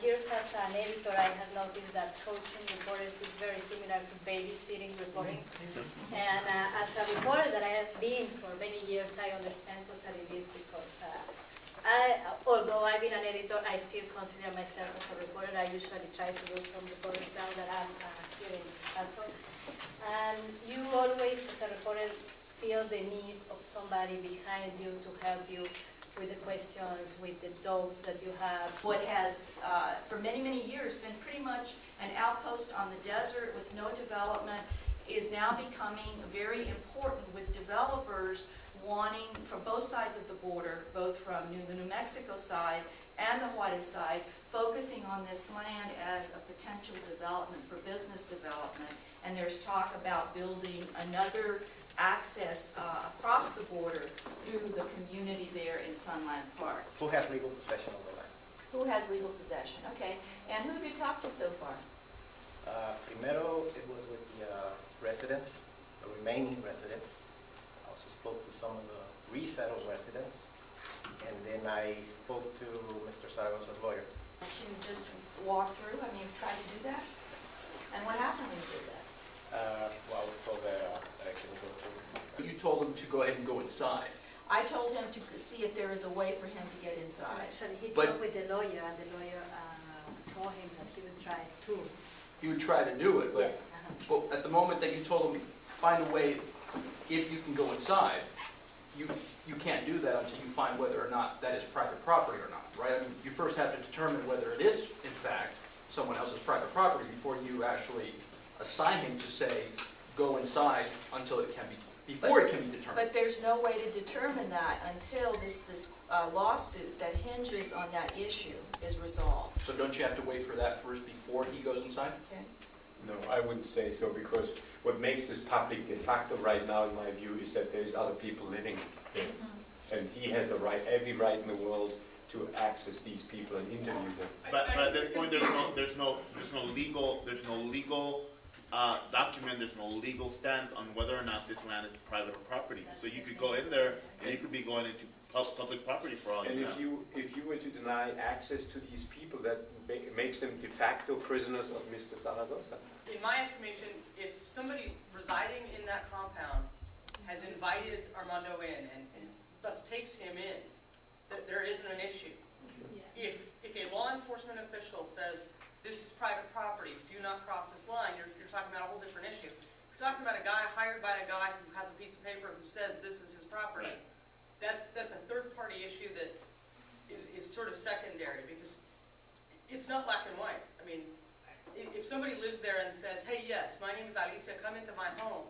years as an editor, I have noticed that coaching reporters is very similar to babysitting reporting. And as a reporter that I have been for many years, I understand totally this because although I've been an editor, I still consider myself as a reporter. I usually try to do some reporting now that I'm here in PASO. And you always, as a reporter, feel the need of somebody behind you to help you with the questions, with the doubts that you have. What has, for many, many years, been pretty much an outpost on the desert with no development is now becoming very important with developers wanting, from both sides of the border, both from the New Mexico side and the Juarez side, focusing on this land as a potential development for business development. And there's talk about building another access across the border through the community there in Sunland Park. Who has legal possession of the land? Who has legal possession? Okay. And who have you talked to so far? Primero, it was with the residents, the remaining residents. I also spoke to some of the resettled residents. And then I spoke to Mr. Zaragoza's lawyer. To just walk through? I mean, you've tried to do that? And what happened when you did that? Well, I was told that I couldn't go through. You told him to go ahead and go inside. I told him to see if there is a way for him to get inside. Actually, he But- talked with the lawyer, and the lawyer told him that he would try too. He would try to do it, but Yes. but at the moment that you told him, find a way, if you can go inside, you can't do that until you find whether or not that is private property or not, right? I mean, you first have to determine whether it is, in fact, someone else's private property before you actually assign him to say, go inside until it can be, before it can be determined. But there's no way to determine that until this lawsuit that hinges on that issue is resolved. So don't you have to wait for that first before he goes inside? Okay? No, I wouldn't say so, because what makes this public de facto right now, in my view, is that there's other people living there. And he has a right, every right in the world to access these people and interview them. But at this point, there's no legal document, there's no legal stance on whether or not this land is private property. So you could go in there and you could be going into public property for all And you know. if you were to deny access to these people, that makes them de facto prisoners of Mr. Zaragoza. In my estimation, if somebody residing in that compound has invited Armando in and thus takes him in, that there isn't an issue. If a law enforcement official says, this is private property, do not cross this line, you're talking about a whole different issue. You're talking about a guy hired by a guy who has a piece of paper who says this is his property. That's a third-party issue that is sort of secondary, because it's not black and white. I mean, if somebody lives there and says, hey, yes, my name is Alicia, come into my home,